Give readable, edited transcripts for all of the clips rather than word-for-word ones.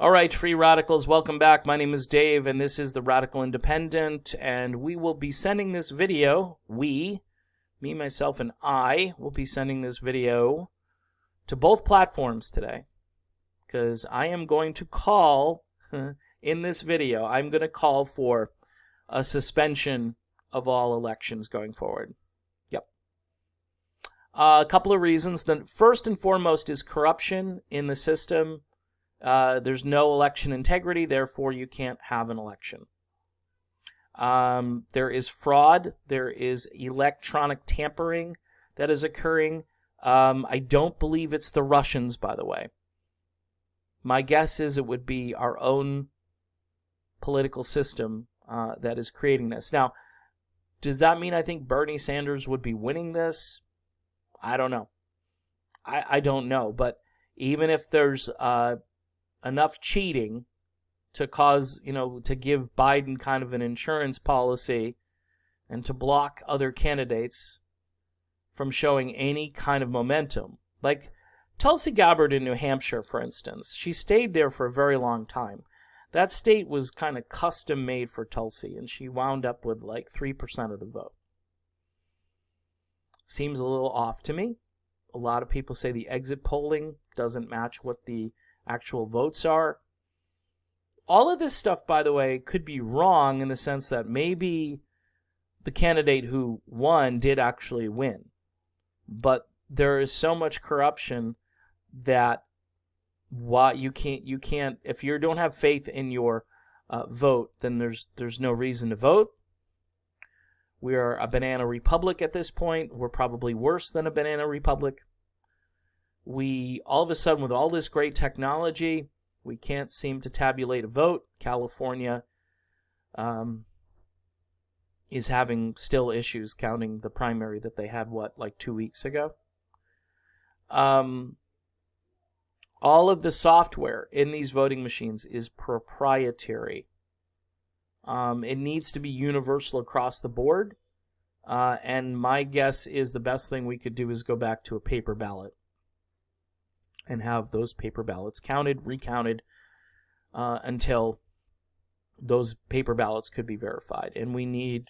All right, free radicals, welcome back. My name is Dave, and this is the Radical Independent, and we will be sending this video, me, myself, and I will be sending this video to both platforms today, because I am going to call, in this video, I'm going to call for a suspension of all elections going forward. Yep. A couple of reasons. The first and foremost is corruption in the system. There's no election integrity, therefore you can't have an election. There is fraud. There is electronic tampering that is occurring. I don't believe it's the Russians, by the way. My guess is it would be our own political system that is creating this. Now, does that mean I think Bernie Sanders would be winning this? I don't know. I don't know. But even if there's enough cheating to cause, to give Biden kind of an insurance policy and to block other candidates from showing any kind of momentum. Like Tulsi Gabbard in New Hampshire, for instance, she stayed there for a very long time. That state was kind of custom made for Tulsi, and she wound up with like 3% of the vote. Seems a little off to me. A lot of people say the exit polling doesn't match what the actual votes are. All of this stuff, by the way, could be wrong in the sense that maybe the candidate who won did actually win. But there is so much corruption that you can't if you don't have faith in your vote, then there's no reason to vote. We are a banana republic at this point. We're probably worse than a banana republic. We, all of a sudden, with all this great technology, we can't seem to tabulate a vote. California is having still issues counting the primary that they had, like 2 weeks ago? All of the software in these voting machines is proprietary. It needs to be universal across the board. And my guess is the best thing we could do is go back to a paper ballot and have those paper ballots counted, recounted, until those paper ballots could be verified. And we need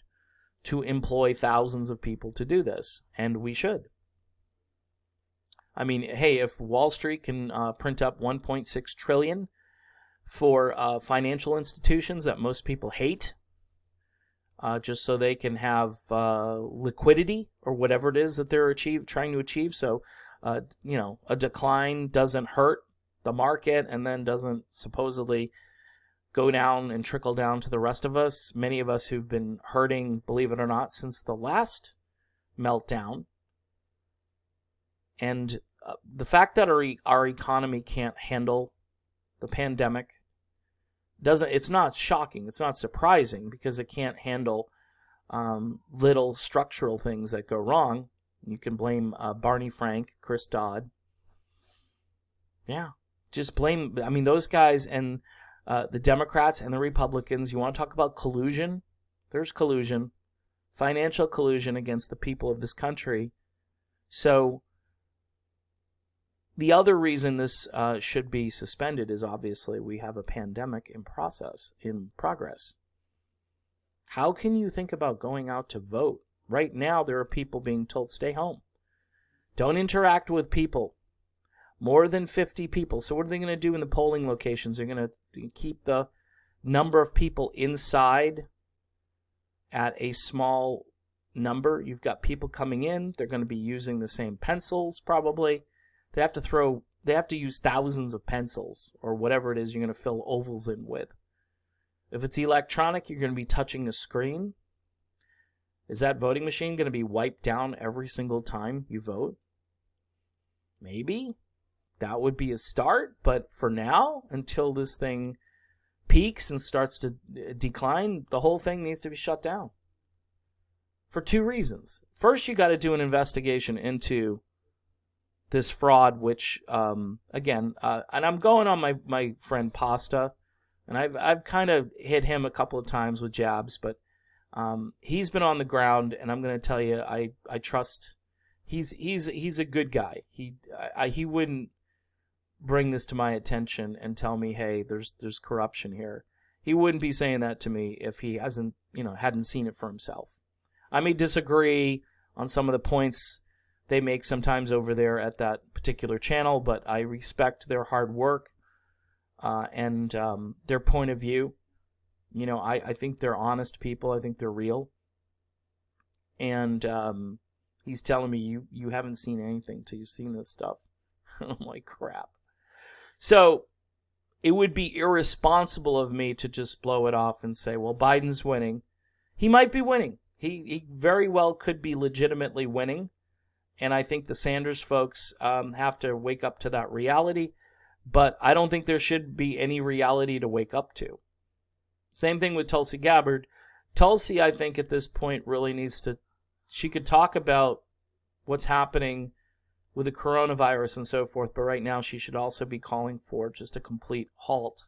to employ thousands of people to do this, and we should. I mean, hey, if Wall Street can print up $1.6 trillion for financial institutions that most people hate, just so they can have liquidity or whatever it is that they're trying to achieve, so a decline doesn't hurt the market and then doesn't supposedly go down and trickle down to the rest of us. Many of us who've been hurting, believe it or not, since the last meltdown. And the fact that our economy can't handle the pandemic it's not shocking. It's not surprising because it can't handle little structural things that go wrong. You can blame Barney Frank, Chris Dodd. Yeah, just blame, those guys and the Democrats and the Republicans. You want to talk about collusion? There's collusion. Financial collusion against the people of this country. So the other reason this should be suspended is obviously we have a pandemic in progress. How can you think about going out to vote? Right now, there are people being told, stay home. Don't interact with people. More than 50 people. So what are they going to do in the polling locations? They're going to keep the number of people inside at a small number. You've got people coming in. They're going to be using the same pencils, probably. They have to use thousands of pencils or whatever it is you're going to fill ovals in with. If it's electronic, you're going to be touching a screen. Is that voting machine going to be wiped down every single time you vote? Maybe. That would be a start. But for now, until this thing peaks and starts to decline, the whole thing needs to be shut down. For two reasons. First, you got to do an investigation into this fraud, which, again, and I'm going on my friend Pasta, and I've kind of hit him a couple of times with jabs, but he's been on the ground, and I'm going to tell you, I trust. He's a good guy. He wouldn't bring this to my attention and tell me, hey, there's corruption here. He wouldn't be saying that to me if he hadn't seen it for himself. I may disagree on some of the points they make sometimes over there at that particular channel, but I respect their hard work and their point of view. I think they're honest people. I think they're real. And he's telling me, you haven't seen anything till you've seen this stuff. I'm like, crap. So it would be irresponsible of me to just blow it off and say, well, Biden's winning. He might be winning. He very well could be legitimately winning. And I think the Sanders folks have to wake up to that reality. But I don't think there should be any reality to wake up to. Same thing with Tulsi Gabbard. Tulsi, I think, at this point really needs to... She could talk about what's happening with the coronavirus and so forth, but right now she should also be calling for just a complete halt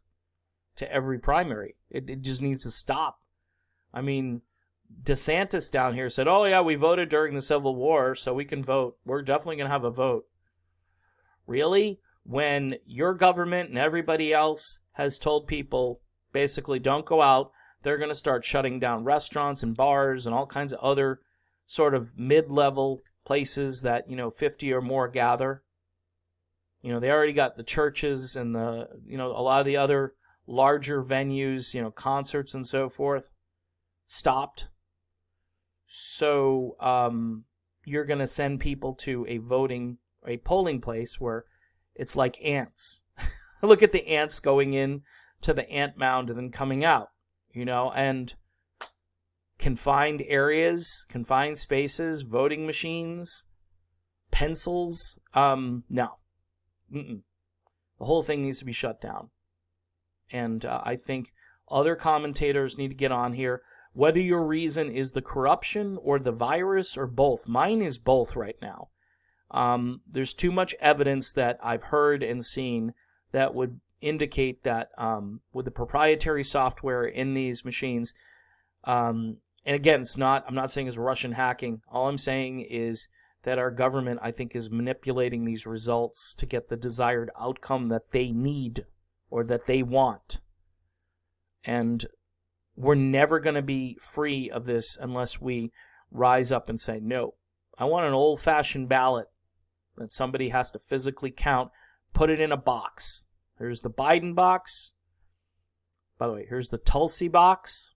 to every primary. It just needs to stop. I mean, DeSantis down here said, oh yeah, we voted during the Civil War, so we can vote. We're definitely going to have a vote. Really? When your government and everybody else has told people, basically, don't go out, they're going to start shutting down restaurants and bars and all kinds of other sort of mid-level places that, 50 or more gather. They already got the churches and a lot of the other larger venues, concerts and so forth, stopped. So you're going to send people to a polling place where it's like ants. Look at the ants going in to the ant mound and then coming out, and confined areas, confined spaces, voting machines, pencils. No. Mm-mm. The whole thing needs to be shut down. And I think other commentators need to get on here. Whether your reason is the corruption or the virus or both. Mine is both right now. There's too much evidence that I've heard and seen that would indicate that with the proprietary software in these machines, and again, I'm not saying it's Russian hacking. All I'm saying is that our government, I think, is manipulating these results to get the desired outcome that they need or that they want. And we're never going to be free of this unless we rise up and say, no, I want an old-fashioned ballot that somebody has to physically count, put it in a box. Here's the Biden box. By the way, here's the Tulsi box.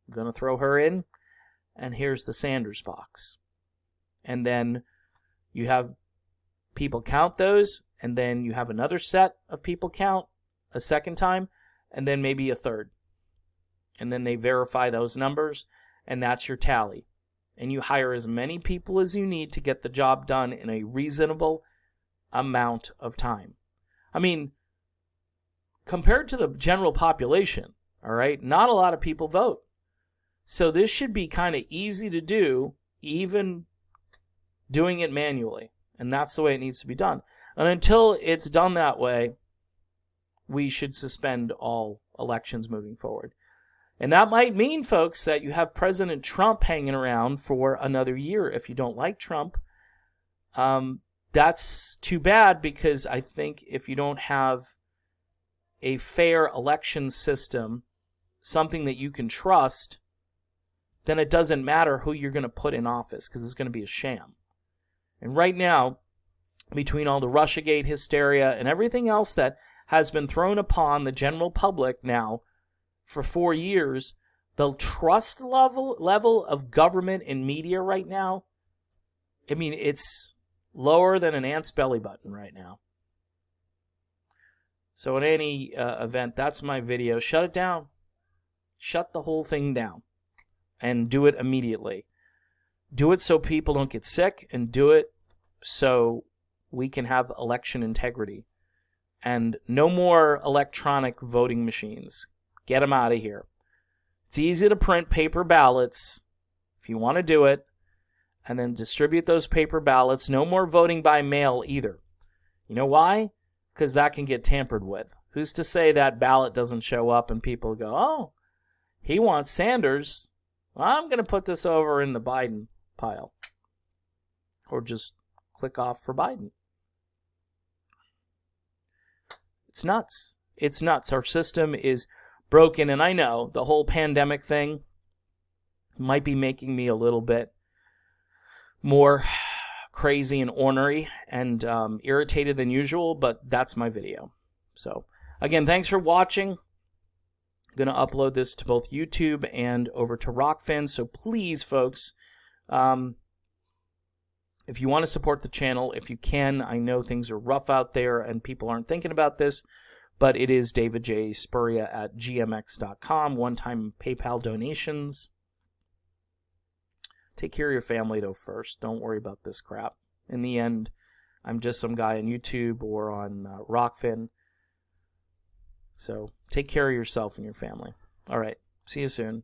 I'm going to throw her in. And here's the Sanders box. And then you have people count those, and then you have another set of people count a second time, and then maybe a third. And then they verify those numbers, and that's your tally. And you hire as many people as you need to get the job done in a reasonable amount of time. I mean, compared to the general population, all right, not a lot of people vote. So this should be kind of easy to do, even doing it manually. And that's the way it needs to be done. And until it's done that way, we should suspend all elections moving forward. And that might mean, folks, that you have President Trump hanging around for another year. If you don't like Trump, that's too bad, because I think if you don't have a fair election system, something that you can trust, then it doesn't matter who you're going to put in office, because it's going to be a sham. And right now, between all the Russiagate hysteria and everything else that has been thrown upon the general public now for 4 years, the trust level of government and media right now, I mean, it's lower than an ant's belly button right now. So in any event, that's my video. Shut it down. Shut the whole thing down. And do it immediately. Do it so people don't get sick, and do it so we can have election integrity. And no more electronic voting machines. Get them out of here. It's easy to print paper ballots if you want to do it, and then distribute those paper ballots. No more voting by mail either. You know why? Because that can get tampered with. Who's to say that ballot doesn't show up and people go, oh, he wants Sanders. Well, I'm going to put this over in the Biden pile. Or just click off for Biden. It's nuts. It's nuts. Our system is broken, and I know the whole pandemic thing might be making me a little bit more crazy and ornery and irritated than usual, but that's my video. So, again, thanks for watching. I'm going to upload this to both YouTube and over to Rockfin, so please, folks, if you want to support the channel, if you can, I know things are rough out there and people aren't thinking about this, but it is David J. Spuria at gmx.com, one-time PayPal donations. Take care of your family, though, first. Don't worry about this crap. In the end, I'm just some guy on YouTube or on Rockfin. So take care of yourself and your family. All right. See you soon.